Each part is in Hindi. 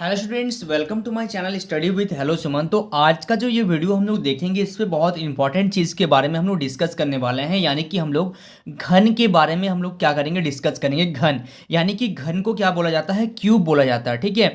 Hello students, welcome to my channel study with hello Suman. तो आज का जो ये वीडियो हम लोग देखेंगे, इस पे बहुत इंपॉर्टेंट चीज़ के बारे में हम लोग डिस्कस करने वाले हैं। यानी कि हम लोग घन के बारे में हम लोग क्या करेंगे, डिस्कस करेंगे। घन यानी कि घन को क्या बोला जाता है, क्यूब बोला जाता है। ठीक है,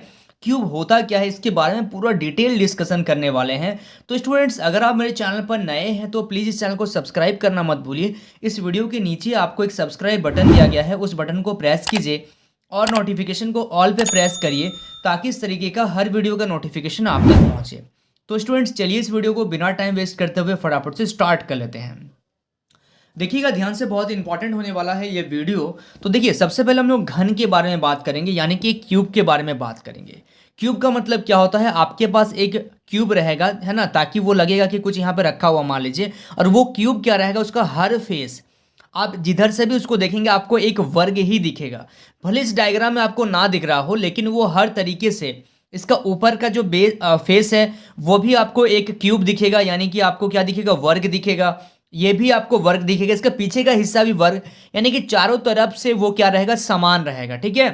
क्यूब होता क्या है, इसके बारे में पूरा डिटेल डिस्कशन करने वाले हैं। तो स्टूडेंट्स, अगर आप मेरे चैनल पर नए हैं तो प्लीज़ इस चैनल को सब्सक्राइब करना मत भूलिए। इस वीडियो के नीचे आपको एक सब्सक्राइब बटन दिया गया है, उस बटन को प्रेस कीजिए और नोटिफिकेशन को ऑल पे प्रेस करिए, ताकि इस तरीके का हर वीडियो का नोटिफिकेशन आप तक पहुंचे। तो स्टूडेंट्स, चलिए इस वीडियो को बिना टाइम वेस्ट करते हुए फटाफट से स्टार्ट कर लेते हैं। देखिएगा ध्यान से, बहुत इंपॉर्टेंट होने वाला है ये वीडियो। तो देखिए, सबसे पहले हम लोग घन के बारे में बात करेंगे, यानी कि क्यूब के बारे में बात करेंगे। क्यूब का मतलब क्या होता है, आपके पास एक क्यूब रहेगा, है ना, ताकि वो लगेगा कि कुछ यहाँ पे रखा हुआ मान लीजिए। और वो क्यूब क्या रहेगा, उसका हर फेस आप जिधर से भी उसको देखेंगे आपको एक वर्ग ही दिखेगा। भले इस डायग्राम में आपको ना दिख रहा हो, लेकिन वो हर तरीके से इसका ऊपर का जो फेस है वो भी आपको एक क्यूब दिखेगा, यानी कि आपको क्या दिखेगा, वर्ग दिखेगा। ये भी आपको वर्ग दिखेगा, इसका पीछे का हिस्सा भी वर्ग, यानी कि चारों तरफ से वो क्या रहेगा, समान रहेगा। ठीक है,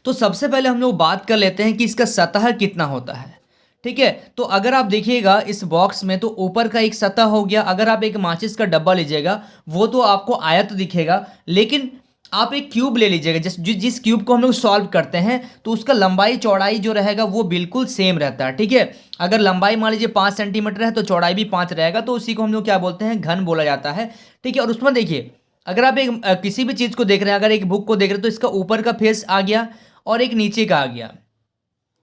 तो सबसे पहले हम लोग बात कर लेते हैं कि इसका सतह कितना होता है। ठीक है, तो अगर आप देखिएगा इस बॉक्स में, तो ऊपर का एक सतह हो गया। अगर आप एक माचिस का डब्बा लीजिएगा, वो तो आपको आयत दिखेगा, लेकिन आप एक क्यूब ले लीजिएगा, जिस क्यूब को हम लोग सॉल्व करते हैं, तो उसका लंबाई चौड़ाई जो रहेगा वो बिल्कुल सेम रहता है। ठीक है, अगर लंबाई मान लीजिए 5 सेंटीमीटर है तो चौड़ाई भी 5 रहेगा, तो उसी को हम लोग क्या बोलते हैं, घन बोला जाता है। ठीक है, और उसमें देखिए, अगर आप एक किसी भी चीज़ को देख रहे हैं, अगर एक बुक को देख रहे हैं, तो इसका ऊपर का फेस आ गया और एक नीचे का आ गया,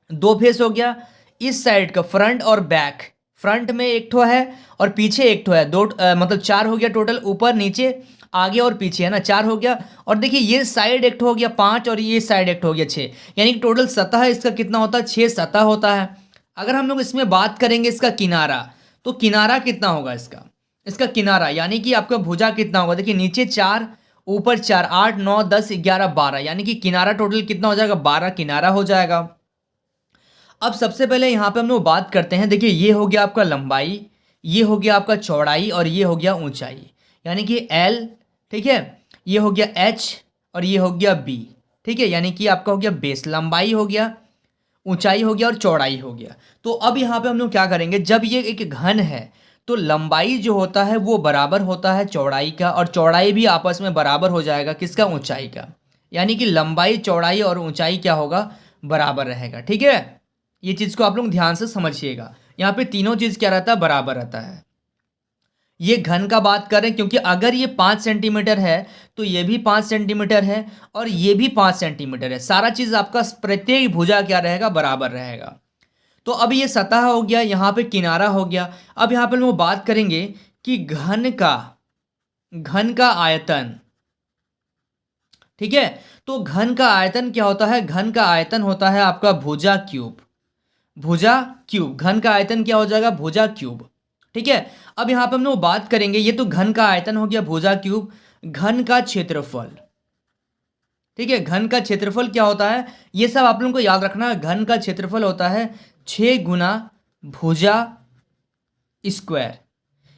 दो फेस हो गया। इस साइड का फ्रंट और बैक, फ्रंट में एक ठो है और पीछे एक ठो है, दो मतलब चार हो गया टोटल, ऊपर नीचे आगे और पीछे, है ना, चार हो गया। और देखिए ये साइड एक ठो हो गया 5 और ये साइड एक ठो हो गया 6, यानी कि टोटल सतह इसका कितना होता है, 6 सतह होता है। अगर हम लोग इसमें बात करेंगे इसका किनारा, तो किनारा कितना होगा इसका, इसका किनारा यानी कि आपका भुजा कितना होगा, देखिए नीचे 4 ऊपर 4, 8 9 10 11 12, यानी कि किनारा टोटल कितना हो जाएगा, 12 किनारा हो जाएगा। अब सबसे पहले यहाँ पे हम लोग बात करते हैं। देखिए ये हो गया आपका लंबाई, ये हो गया आपका चौड़ाई और ये हो गया ऊंचाई, यानी कि एल। ठीक है, ये हो गया एच और ये हो गया बी। ठीक है, यानी कि आपका हो गया बेस, लंबाई हो गया, ऊंचाई हो गया और चौड़ाई हो गया। तो अब यहाँ पे हम लोग क्या करेंगे, जब ये एक घन है तो लंबाई जो होता है वो बराबर होता है चौड़ाई का, और चौड़ाई भी आपस में बराबर हो जाएगा किसका, ऊंचाई का। यानी कि लंबाई चौड़ाई और ऊंचाई क्या होगा, बराबर रहेगा। ठीक है, ये चीज़ को आप लोग ध्यान से समझिएगा, यहाँ पे तीनों चीज़ क्या रहता है, बराबर रहता है। ये घन का बात करें, क्योंकि अगर ये 5 सेंटीमीटर है तो ये भी 5 सेंटीमीटर है और ये भी 5 सेंटीमीटर है। सारा चीज़ आपका प्रत्येक भुजा क्या रहेगा, बराबर रहेगा। तो अब ये सतह हो गया, यहाँ पे किनारा हो गया। अब यहाँ पे हम बात करेंगे कि घन का आयतन। ठीक है, तो घन का आयतन क्या होता है, घन का आयतन होता है आपका भुजा क्यूब। भुजा क्यूब, घन का आयतन क्या हो जाएगा, भुजा क्यूब। ठीक है, अब यहाँ पे हम लोग बात करेंगे, ये तो घन का आयतन हो गया भुजा क्यूब। घन का क्षेत्रफल, ठीक है, घन का क्षेत्रफल क्या होता है, ये सब आप लोगों को याद रखना है। घन का क्षेत्रफल होता है 6 गुना भुजा स्क्वायर।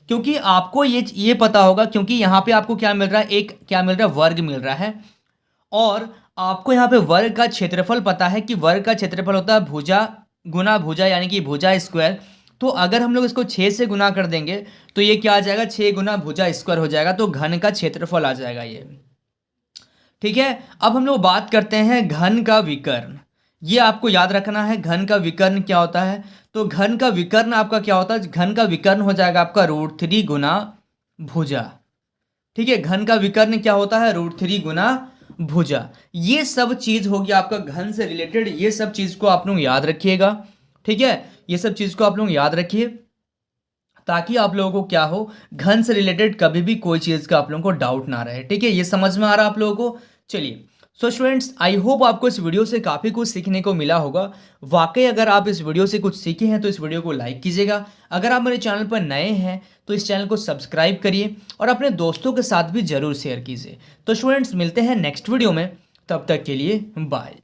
क्योंकि आपको ये पता होगा, क्योंकि यहाँ पे आपको क्या मिल रहा है, एक क्या मिल रहा है, वर्ग मिल रहा है। और आपको यहाँ पे वर्ग का क्षेत्रफल पता है कि वर्ग का क्षेत्रफल होता है भुजा गुना भुजा, यानी कि भुजा स्क्वायर। तो अगर हम लोग इसको 6 से गुना कर देंगे तो ये क्या आ जाएगा, 6 गुना भुजा स्क्वायर हो जाएगा, तो घन का क्षेत्रफल आ जाएगा ये। ठीक है, अब हम लोग बात करते हैं घन का विकर्ण। ये आपको याद रखना है, घन का विकर्ण क्या होता है। तो घन का विकर्ण आपका क्या होता है, घन का विकर्ण हो जाएगा आपका √3 गुना भुजा। ठीक है, घन का विकर्ण क्या होता है, √3 गुना भुजा। ये सब चीज होगी आपका घन से रिलेटेड, ये सब चीज को आप लोग याद रखिएगा। ठीक है, ये सब चीज को आप लोग याद रखिए, ताकि आप लोगों को क्या हो, घन से रिलेटेड कभी भी कोई चीज का आप लोगों को डाउट ना रहे। ठीक है, ये समझ में आ रहा है आप लोगों को। चलिए, सो स्टूडेंट्स, आई होप आपको इस वीडियो से काफ़ी कुछ सीखने को मिला होगा। वाकई अगर आप इस वीडियो से कुछ सीखे हैं तो इस वीडियो को लाइक कीजिएगा। अगर आप मेरे चैनल पर नए हैं तो इस चैनल को सब्सक्राइब करिए और अपने दोस्तों के साथ भी ज़रूर शेयर कीजिए। तो स्टूडेंट्स, मिलते हैं नेक्स्ट वीडियो में, तब तक के लिए बाय।